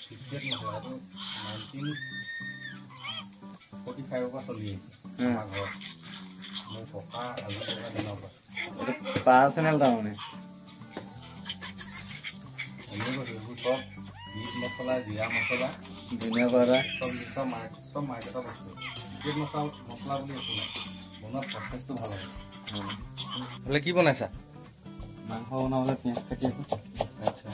Secret নহয়, এইটো 1945 পৰা চলি আছে আমাৰ ঘৰত। মোৰ ককা আজি ককা দিনৰ পৰা পাৰ্চনেল তাৰমানে এনেই কৈছোঁ। এইবোৰ চব মিট মছলা, জিৰা মছলা, ধুনীয়া পাউডাৰ চব মাৰ্কেটৰ বস্তু। চিক্ৰেট মছলা বুলি একো নাই, বনোৱা প্ৰচেছটো ভাল হ'ব। বোলে কি বনাইছা? মাংস বনাবলৈ পিঁয়াজ কাটি আছোঁ। আচ্ছা,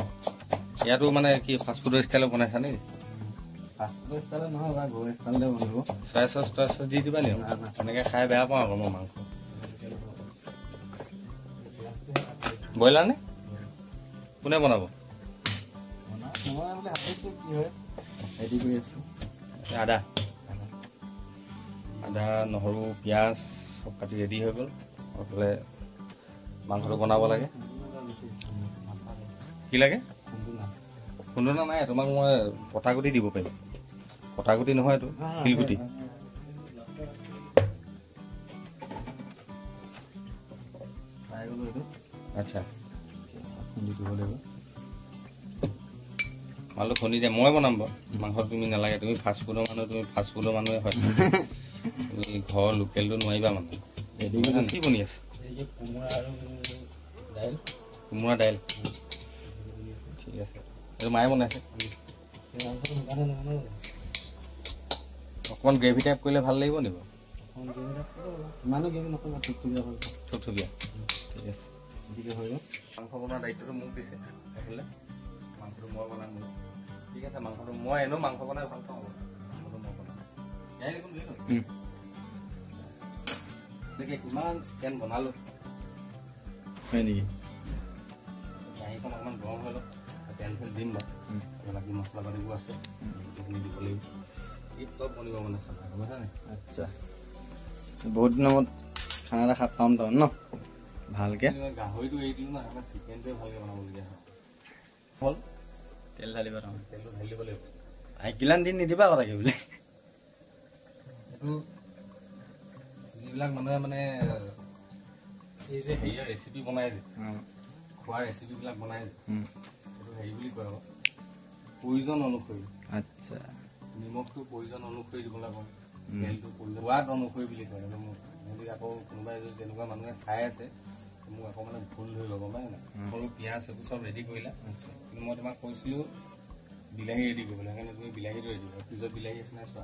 ইয়াতো মানে কি ফাষ্টফুডৰ ষ্টাইলত বনাইছা নেকি? ফাষ্টফুডৰ ষ্টাইলত নহয় বা ঘৰৰ ষ্টাইলতে বনাব। চয়া চচ তয়া চচ দি দিবা নেকি? এনেকৈ খাই বেয়া পাওঁ আকৌ মই মাংস। ব্ৰইলাৰ নে? কোনে বনাব? ৰেডি কৰি আছোঁ। আদা নহৰু পিঁয়াজ চব কাটি ৰেডি হৈ গ'ল। এইফালে মাংসটো বনাব লাগে। কি লাগে? খুন্দনা নাই, তোমাক মই পটাগুটি দিব পাৰিম। পটাগুটি নহয়, এইটো শিলগুটি। আচ্ছা, খুন্দি দিব লাগিব। মালটো খুন্দি দিয়া, মই বনাম বাৰু। মাংস তুমি নালাগে, তুমি ফাষ্টফুডৰ মানুহ, তুমি ফাষ্টফুডৰ মানুহে হয়। তুমি ঘৰৰ লোকেলটো নোৱাৰিবা মানে। কি বনি আছে? কোমোৰা দাইল। ঠিক আছে, এইটো মায়ে বনাইছে। অকণমান গ্ৰেভি টাইপ কৰিলে ভাল লাগিব নি বাৰু? থুপথুপীয়া। ঠিক আছে, মাংস বনোৱাৰ দায়িত্বটো মোক দিছে। সেইফালে মাংসটো মই বনাম। ঠিক আছে, মাংসটো মই এনেও মাংস বনাই ভাল পাওঁ। মাংসটো মই বনাম। কিমান চিকেন বনালোঁ হয় নেকি? কেৰাহীখন অকণমান গৰম হৈ লওক, তেল চেল দিম বাৰু। বাকী মছলা পাতিবোৰ আছে, সেইখিনি দিব লাগিব। এই টপ বনিব মানে খানা, গম পাইছা নাই? আচ্ছা, বহুত দিনৰ মূৰত খানা এটা খাই পাম তাৰমানে ন ভালকৈ। গাহৰিটো এৰি দিলোঁ ন, সেইকাৰণে চিকেনটোৱে ভালকৈ বনাবলগীয়া হয়। হ'ল তেল ঢালিব তাৰমানে। তেলটো ঢালি দিব লাগিব। কিলান দি নিদিবা কথা কি বোলে। এইটো যিবিলাক মানুহে মানে এই যে হেৰিয়াৰ ৰেচিপি বনাই যে, খোৱাৰ ৰেচিপিবিলাক বনাই যে, সেইটো হেৰি বুলি কয় আকৌ প্ৰয়োজন অনুসৰি। আচ্ছা, নিমখটো প্ৰয়োজন অনুসৰি দিবলৈ কয়, তেলটো প্ৰয়োজন সোৱাদ অনুসৰি বুলি কয়। সিহঁতি আকৌ কোনোবাই যদি তেনেকুৱা মানুহে চাই আছে, মোক আকৌ মানে ভুল ধৰি ল'ব পাৰে নাই। সৰু পিঁয়াজ এইবোৰ চব ৰেডি কৰিলা, কিন্তু মই তোমাক কৈছিলোঁ বিলাহী ৰেডি কৰিবলৈ, সেইকাৰণে তুমি বিলাহীটো ৰেডি কৰা। ফ্ৰিজত বিলাহী আছে নাই চোৱা,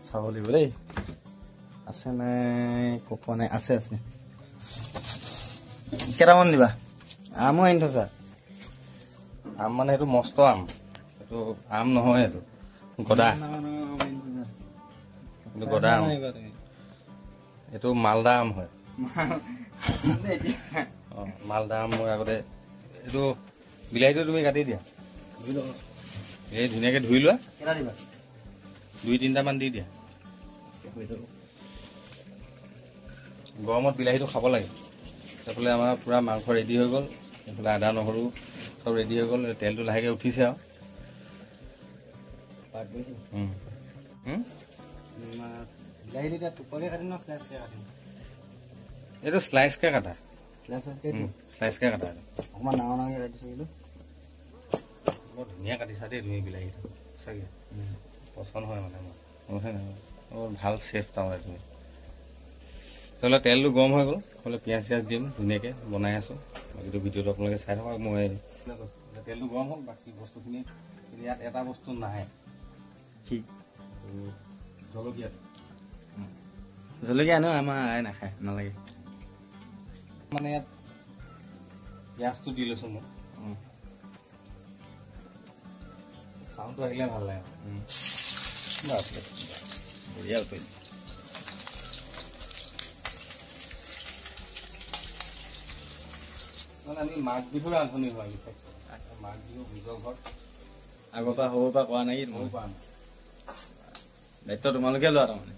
চাব লাগিব দেই। আছে নাই ক'ব নাই, আছে আছে। কেইটামান দিবা? আমো আনি থৈছা? আম মানে এইটো মস্ত আম, এইটো আম নহয়, এইটো গদা। এইটো গদা আম, এইটো মালদা আম হয়। অঁ, মালদা আম। মই আগতে এইটো বিলাহীটো তুমি কাটি দিয়া, এই ধুনীয়াকৈ ধুই লোৱা, 2-3টামান দি দিয়া। গৰমত বিলাহীটো খাব লাগে। সেইফালে আমাৰ পূৰা মাংস ৰেডি হৈ গ'ল, এইফালে আদা নহৰু চব ৰেডি হৈ গ'ল। তেলটো লাহেকৈ উঠিছে আৰু এইটো শ্লাইচকৈ কাটা, শ্লাইচকৈ কাটা। অকণমান ডাঙৰ ডাঙৰকৈ কাটি থাকিলোঁ। বৰ ধুনীয়া কাটিছা দেই তুমি বিলাহীটো, সঁচাকৈ পচন্দ হয় মানে মোৰ। বৰ ভাল চেফ তাৰমানে তুমি। তেতিয়াহ'লে তেলটো গৰম হৈ গ'ল, হ'লে পিঁয়াজ চিয়াজ দিম, ধুনীয়াকৈ বনাই আছোঁ। বাকীটো ভিডিঅ'টো আপোনালোকে চাই থাকক। মই তেলটো গৰম হ'ল, বাকী বস্তুখিনি ইয়াত এটা বস্তু নাহে, কি? জলকীয়াটো। জলকীয়া আনো, আমাৰ আই নাখায়, নালাগে মানে ইয়াত পিঁয়াজটো দি লৈছোঁ মই। চাউণ্ডটো আহিলে ভাল লাগে। বঢ়িয়া কৰিম। মানে আমি মাঘ বিহুৰ ৰান্ধনি হয়, মাঘ বিহু ভোজৰ ঘৰত আগৰ পৰা সৰুৰ পৰা কৰা নাই, ময়ো কৰা নাই। দায়িত্ব তোমালোকে লোৱা তাৰমানে।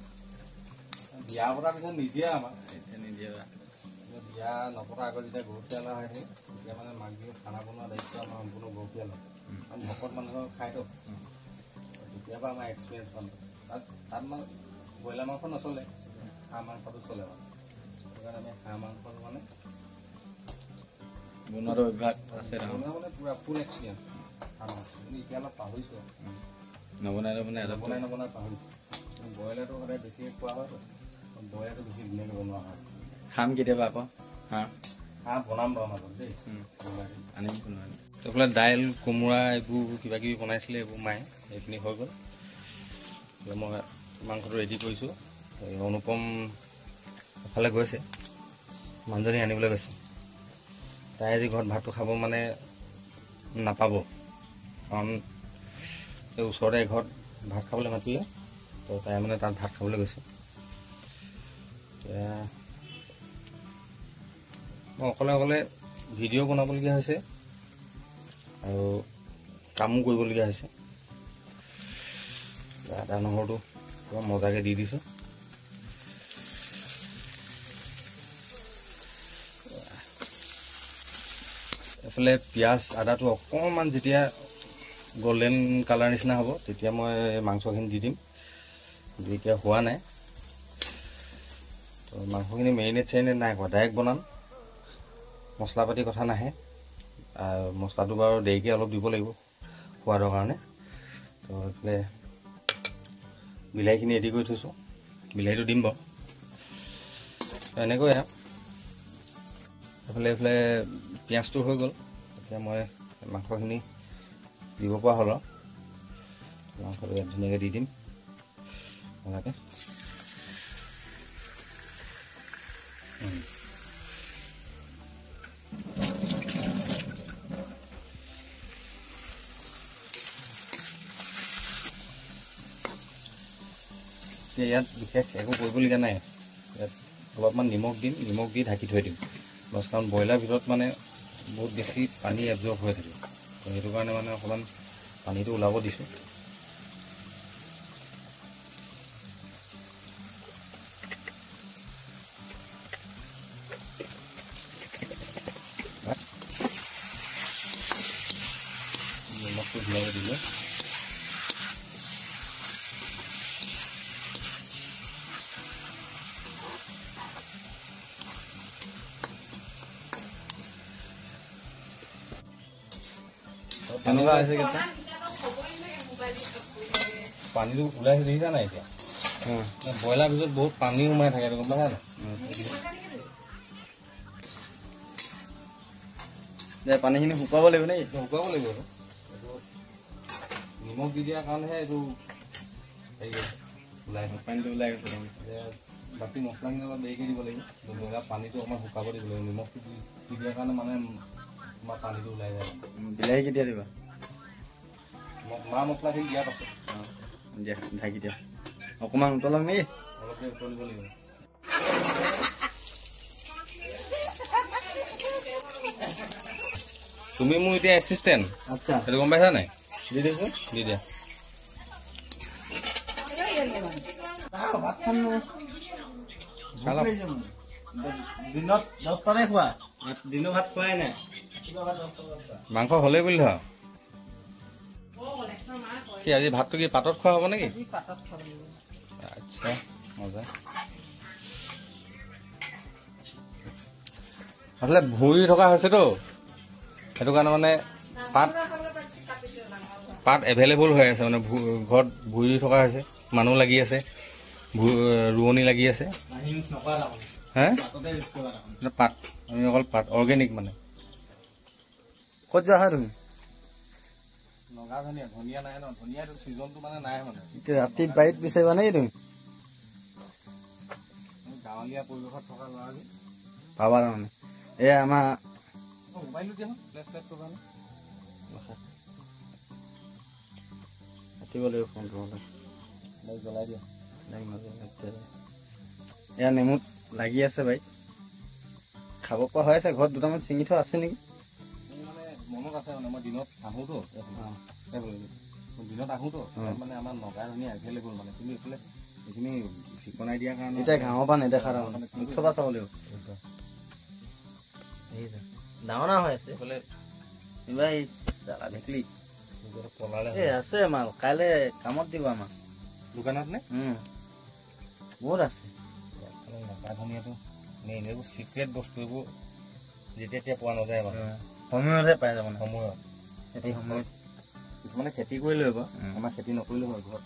বিয়া পতাৰ পিছত নিদিয়ে আমাক, নিদিয়ে। বিয়া নপতাৰ আগত যেতিয়া গৰুখীয়া লোৱা হয়, তেতিয়া মানে মাঘ বিহুত খানা বনোৱা দায়িত্ব আমাৰ সম্পূৰ্ণ গৰুখীয়া লয়। কাৰণ ভকত মানুহৰ খায়তো, তেতিয়াৰ পৰা আমাৰ এক্সপিৰিয়েঞ্চ পালোঁ। তাত মানে ব্ৰইলাৰ মাংস নচলে, হাঁহ মাংসটো চলে মানে। সেইকাৰণে আমি হাঁহ মাংসটো মানে বনোৱাটো অভ্যাস আছে, মানে পূৰা ফুল এক্সপিৰিয়েঞ্চ। এতিয়া অলপ পাহৰিছোঁ নবনাই পাহৰিছোঁ ব্ৰইলাৰটো সদায় বেছিকৈ খোৱা হয়তো ব্ৰইলাৰটো বেছি ধুনীয়াকৈ বনোৱা হয় খাম কেতিয়াবা আকৌ হাঁহ বনাম বাৰু মাজত দেই আনিম এইফালে দাইল কোমোৰা এইবোৰ কিবা কিবি বনাইছিলে এইবোৰ মায়ে এইখিনি হৈ গ'ল মই মাংসটো ৰেডি কৰিছোঁ অনুপম এফালে গৈছে মানুহজনী আনিবলৈ গৈছে তাই আজি ঘৰত ভাতটো খাব মানে নাপাব কাৰণ এই ওচৰতে ঘৰত ভাত খাবলৈ মাতিলে তো তাই মানে তাত ভাত খাবলৈ গৈছে এতিয়া মই অকলে ভিডিঅ' বনাবলগীয়া হৈছে আৰু কামো কৰিবলগীয়া হৈছে আদা নহৰুটো পুৰা মজাকৈ দি দিছোঁ এফালে পিঁয়াজ আদাটো অকণমান যেতিয়া গল্ডেন কালাৰ নিচিনা হ'ব তেতিয়া মই মাংসখিনি দি দিম কিন্তু এতিয়া হোৱা নাই তো মাংসখিনি মেৰিনেট চেৰিনেট নাই কৰা ডাইৰেক্ট বনাম মছলা পাতি কথা নাহে আৰু মছলাটো বাৰু দেৰিকৈ অলপ দিব লাগিব সোৱাদৰ কাৰণে তো এইফালে বিলাহীখিনি ৰেডি কৰি থৈছোঁ বিলাহীটো দিম বাৰু এনেকৈ এইফালে পিঁয়াজটো হৈ গ'ল এতিয়া মই মাংসখিনি দিব পৰা হ'ল আৰু মাংসটো ইয়াত ধুনীয়াকৈ দি দিম ভালকৈ এতিয়া ইয়াত বিশেষ একো কৰিবলগীয়া নাই ইয়াত অলপমান নিমখ দিম নিমখ দি ঢাকি থৈ দিম বছ কাৰণ ব্ৰইলাৰ ভিতৰত মানে বহুত বেছি পানী এবজৰ্ব হৈ থাকে তো সেইটো কাৰণে মানে অকণমান পানীটো ওলাব দিছোঁ নিমখটো ধুনীয়াকৈ দিলোঁ কেনেকুৱা হৈছে কেইটা পানীটো ওলাই দেখিছা নাই এতিয়া ব্ৰইলাৰ ভিতৰত বহুত পানী সোমাই থাকে গম পাইছা নাই পানীখিনি শুকাব লাগিব নেকি শুকাব লাগিব এইটো নিমখ দি দিয়াৰ কাৰণেহে এইটো হেৰি ওলাই পানীটো ওলাই গৈছে বাকী মছলাখিনি অলপ দেৰিকৈ দিব লাগিব ব্ৰইলাৰ পানীটো অকণমান শুকাব দিব লাগিব নিমখটো দি দিয়াৰ কাৰণে মানে তোমাৰ পানীটো ওলাই যায় বিলাহী কেতিয়া দিবা মা মছলাখিনি দিয়াৰ পাছত দিয়া ঢাকি দিয়া অকণমান উতলক নেকি অলপ দেৰি উতলিব লাগিব তুমি মোৰ এতিয়া এছিষ্টেণ্ট আচ্ছা সেইটো গম পাইছা নাই দি দিছোঁ দি দিয়া দিনত 10টাতে খোৱা দিনৰ ভাত খোৱাই নাই মাংস হ'লেই বুলি ধৰা কি আজি ভাতটো কি পাতত খোৱা হ'ব নেকি আচ্ছা মজা আচলতে ভুঁৰি থকা হৈছেতো সেইটো কাৰণে মানে পাত এভেইলেবল হৈ আছে মানে ঘৰত ভুঁৰি থকা হৈছে মানুহ লাগি আছে ৰোৱনী লাগি আছে হে পাত আমি অকল পাত অৰ্গেনিক মানে ক'ত যোৱা হয় তুমি নগা ধনিয়া ধনিয়া নাই ন ধনিয়াটো ছিজনটো মানে নাই মানে এতিয়া ৰাতি বাৰীত বিচাৰিবা নেকি তুমি গাঁৱলীয়া পৰিৱেশত থকা ল'ৰা যে পাবা তাৰমানে এয়া আমাৰ মোবাইলটো দিয়া ফ্লেছ লাইটটোৰ কাৰণে কাটিব লাগিব ফোনটো হ'লে লাইট জ্বলাই দিয়া এয়া নেমুত লাগি আছে বাৰীত খাব পৰা হৈ আছে ঘৰত দুটামান ছিঙি থোৱা আছে নেকি মানে মনত আছে মানে মই দিনত আহোঁতো দিনত আহোঁতো মানে আমাৰ নগা ধনিয়া এভেইলেবল মানে কিন্তু এইফালে এইখিনি চিকনাই দিয়াৰ কাৰণে এতিয়া ঘাঁহৰ পৰা নেদেখা তাৰমানে মুখ চবা চাব লাগিব ডাঙৰ ডাঙৰ হৈ আছে এইফালে এইবাৰ দেখলি এই আছে মাল কাইলৈ কামত দিব আমাক দোকানত নে বহুত আছে নগা ধনিয়াটো মেইন এইবোৰ চিক্ৰেট বস্তু এইবোৰ যেতিয়া এতিয়া পোৱা নাযায় মানে সময়তহে পাই যাব সময়ত এতিয়া সময়ত কিছুমানে খেতি কৰি লৈ বাৰু আমাৰ খেতি নকৰিলেও হয় ঘৰত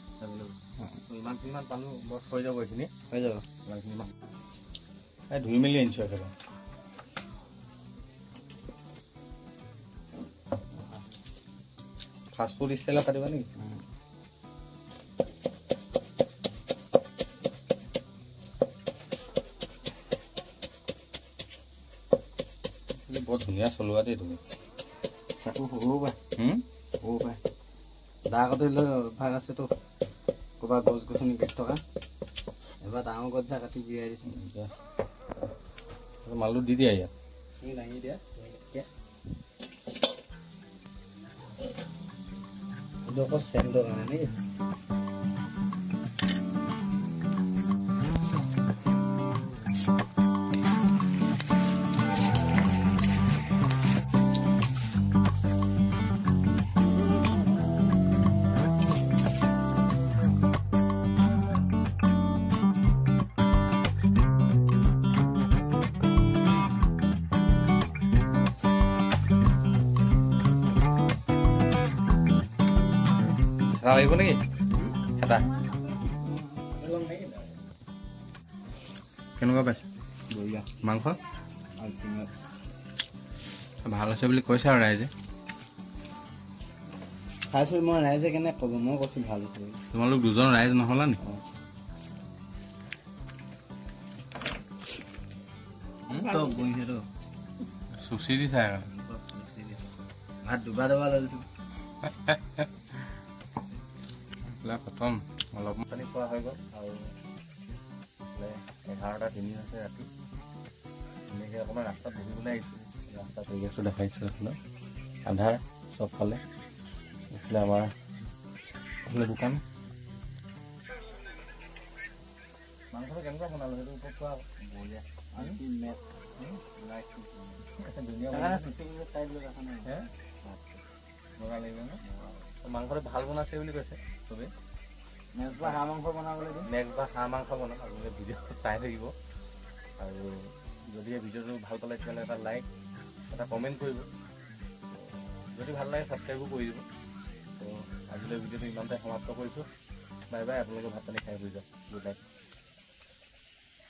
ইমান পালোঁ লছ হৈ যাব এইখিনি হৈ যাব ইমানখিনি মাছ এই ধুই মেলি আনিছোঁ একেবাৰে ফাষ্টফুড ষ্টাইলত কাটিবা নেকি বৰ ধুনীয়া চলোৱা দেই তুমি চাকু সৰু পায় সৰু পায় দা আগতে লৈ অভ্যাস আছেতো ক'ৰবাত গছ গছনি কাটি থকা এবাৰ ডাঙৰ গছ যা কাটি বিৰাই দিছোঁ মালটো দি দিয়া ইয়াত তুমি দাঙি দিয়া এইটো অকল চেণ্টৰ কাৰণে নেকি লাগিব নেকি এটা কেনেকুৱা পাইছে মাংস ভাল হৈছে বুলি কৈছে আৰু ৰাইজে খাইছোঁ মই ৰাইজে কেনে ক'ব মই কৈছোঁ ভাল তোমালোক দুজন ৰাইজ নহ'লা নি চুচি দি চাই ভাত দুবাৰ লৈছোঁ প্ৰথম অলপ পানী খোৱা হৈ গ'ল আৰু 11টা 3 হৈছে ৰাতি এনেকৈ অকণমান ৰাস্তাত বহিবলৈ আহিছোঁ ৰাস্তাত হৈ গৈছোঁ দেখাইছোঁ এইফালে আন্ধাৰ চবফালে এইফালে আমাৰ এইফালে দোকান মাংসটো কেনেকুৱা বনালোঁ সেইটো ওপৰত খোৱা বঢ়িয়া মজা লাগিব ন মাংসটো ভাল বনাইছে বুলি কৈছে চবেই নেক্সট বাৰ হাঁহ মাংস বনাবলৈ দিম নেক্সট বাৰ হাঁহ মাংস বনাম আপোনালোকে ভিডিঅ' চাই থাকিব আৰু যদি এই ভিডিঅ'টো ভাল পালে তেতিয়াহ'লে এটা লাইক এটা কমেণ্ট কৰিব যদি ভাল লাগে ছাবস্ক্ৰাইবো কৰি দিব তো আজিলৈ ভিডিঅ'টো ইমানতে সমাপ্ত কৰিছোঁ বাই বাই আপোনালোকে ভাত পানী খাই হৈ যাওক গুড নাইট